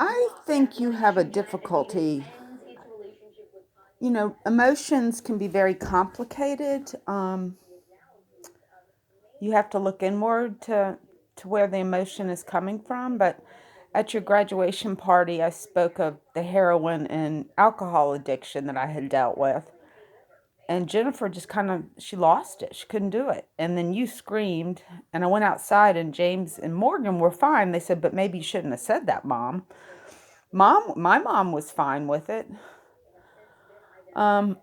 I think you have a difficulty. Emotions can be very complicated. You have to look inward to where the emotion is coming from. But at your graduation party, I spoke of the heroin and alcohol addiction that I had dealt with. And Jennifer just she lost it. She couldn't do it. And then you screamed, and I went outside, and James and Morgan were fine. They said, but maybe you shouldn't have said that, Mom. My mom was fine with it. Um,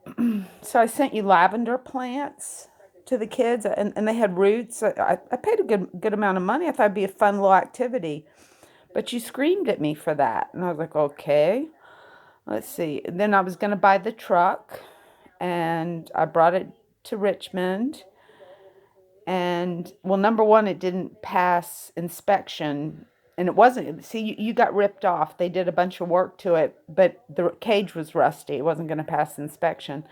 so I sent you lavender plants to the kids, and they had roots. I paid a good amount of money. I thought it'd be a fun little activity, but you screamed at me for that, and I was like, okay, let's see. And then I was going to buy the truck, and I brought it to Richmond, and well, number one, it didn't pass inspection. And it wasn't, see, you got ripped off. They did a bunch of work to it, but the cage was rusty. It wasn't going to pass inspection.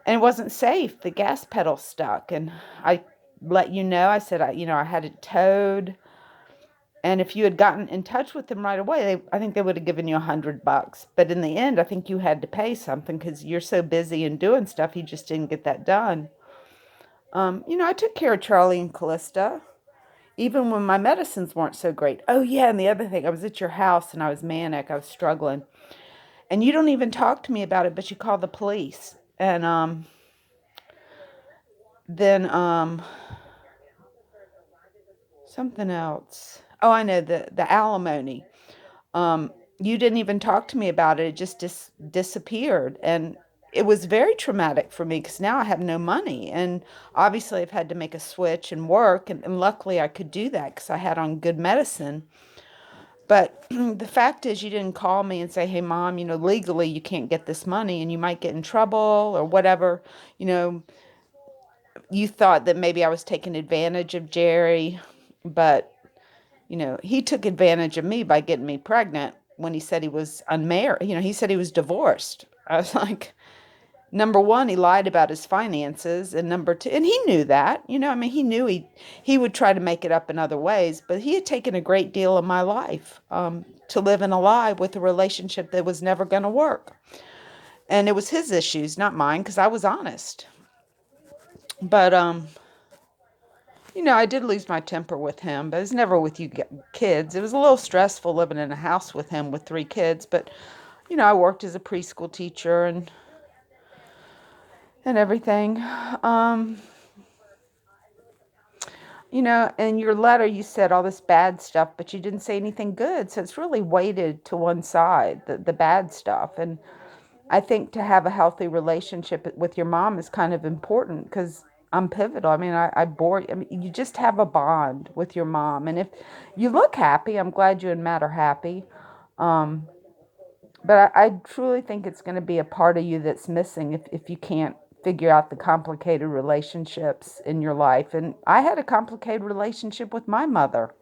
And it wasn't safe. The gas pedal stuck, and I let you know. I said, I had it towed, and if you had gotten in touch with them right away, I think they would have given you $100. But in the end, I think you had to pay something because you're so busy and doing stuff, you just didn't get that done. I took care of Charlie and Callista, even when my medicines weren't so great. Oh yeah, and the other thing, I was at your house and I was manic. I was struggling, and you don't even talk to me about it, but you call the police, and then something else. Oh, I know, the alimony. Um, you didn't even talk to me about it. It just disappeared, and it was very traumatic for me because now I have no money, and obviously I've had to make a switch and work, and luckily I could do that because I had on good medicine. But the fact is, you didn't call me and say, "Hey, Mom, legally you can't get this money, and you might get in trouble or whatever." You know, you thought that maybe I was taking advantage of Jerry, but he took advantage of me by getting me pregnant when he said he was unmarried. He said he was divorced. I was like, number one, he lied about his finances, and number two, and he knew that. I mean, he knew he would try to make it up in other ways, but he had taken a great deal of my life to live in a lie with a relationship that was never going to work. And it was his issues, not mine, because I was honest. But I did lose my temper with him, but it was never with you kids. It was a little stressful living in a house with him with three kids, but I worked as a preschool teacher and everything. Um, in your letter you said all this bad stuff, but you didn't say anything good. So it's really weighted to one side, the bad stuff. And I think to have a healthy relationship with your mom is kind of important because I'm pivotal. I mean, I bore you. I mean, you just have a bond with your mom. And if you look happy, I'm glad you and Matt are happy. Um, but I truly think it's going to be a part of you that's missing if you can't figure out the complicated relationships in your life. And I had a complicated relationship with my mother.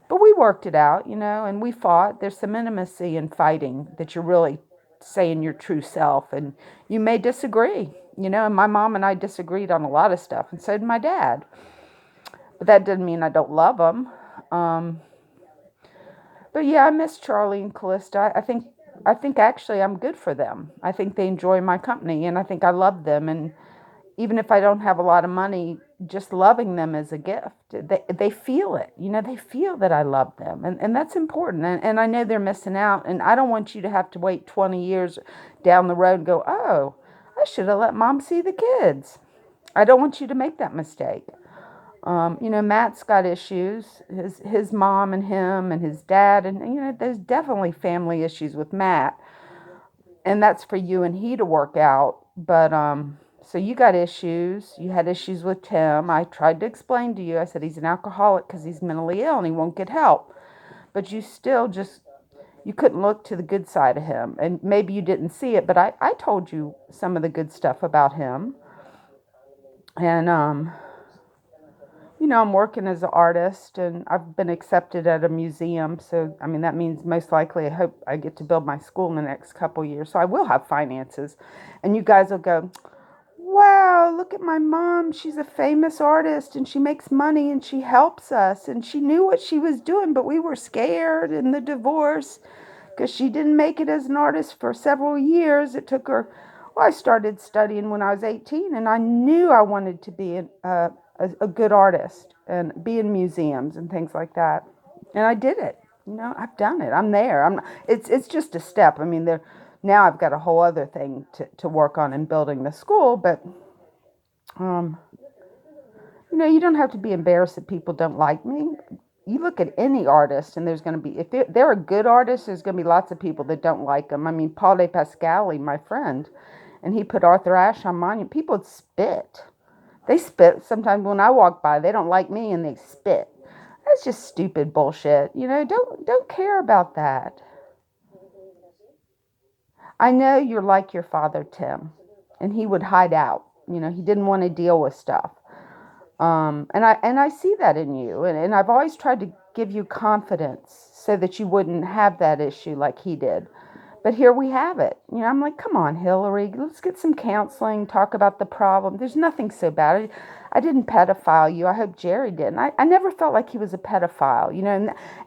But we worked it out, and we fought. There's some intimacy in fighting that you're really saying your true self. And you may disagree, and my mom and I disagreed on a lot of stuff, and so did my dad. But that doesn't mean I don't love them. Um, but yeah, I miss Charlie and Callista. I think actually I'm good for them. I think they enjoy my company, and I think I love them. And even if I don't have a lot of money, just loving them is a gift. They feel it. They feel that I love them. And that's important. And I know they're missing out. And I don't want you to have to wait 20 years down the road and go, oh, I should have let mom see the kids. I don't want you to make that mistake. Matt's got issues. His mom and him and his dad. And, there's definitely family issues with Matt. And that's for you and he to work out. But, so you got issues. You had issues with Tim. I tried to explain to you. I said he's an alcoholic because he's mentally ill and he won't get help. But you still you couldn't look to the good side of him. And maybe you didn't see it, but I told you some of the good stuff about him. And, I'm working as an artist and I've been accepted at a museum. So, I mean, that means most likely I hope I get to build my school in the next couple of years. So I will have finances. And you guys will go, wow, look at my mom. She's a famous artist and she makes money and she helps us. And she knew what she was doing, but we were scared in the divorce because she didn't make it as an artist for several years. It took her, well, I started studying when I was 18 and I knew I wanted to be a good artist and be in museums and things like that. And I did it. I've done it. I'm there. It's just a step. I mean, there now I've got a whole other thing to work on in building the school, but um, you don't have to be embarrassed that people don't like me. You look at any artist, and there's going to be, if they're a good artist, there's going to be lots of people that don't like them. I mean, Paul de Pascali, my friend, and he put Arthur Ashe on monument. People would spit. They spit sometimes when I walk by. They don't like me, and they spit. That's just stupid bullshit. Don't care about that. I know you're like your father, Tim, and he would hide out. He didn't want to deal with stuff. And I see that in you, and I've always tried to give you confidence so that you wouldn't have that issue like he did. But here we have it. I'm like, come on, Hillary, let's get some counseling, talk about the problem. There's nothing so bad. I didn't pedophile you. I hope Jerry didn't. I never felt like he was a pedophile,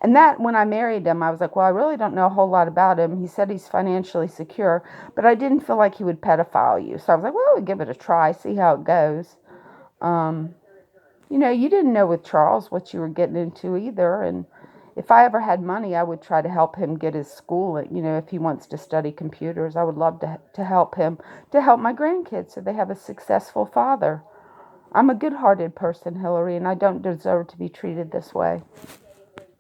and that when I married him, I was like, well, I really don't know a whole lot about him. He said he's financially secure, but I didn't feel like he would pedophile you. So I was like, well, we'll give it a try, see how it goes. Um, you didn't know with Charles what you were getting into either. And if I ever had money, I would try to help him get his schooling. If he wants to study computers, I would love to help him, to help my grandkids so they have a successful father. I'm a good-hearted person, Hillary, and I don't deserve to be treated this way.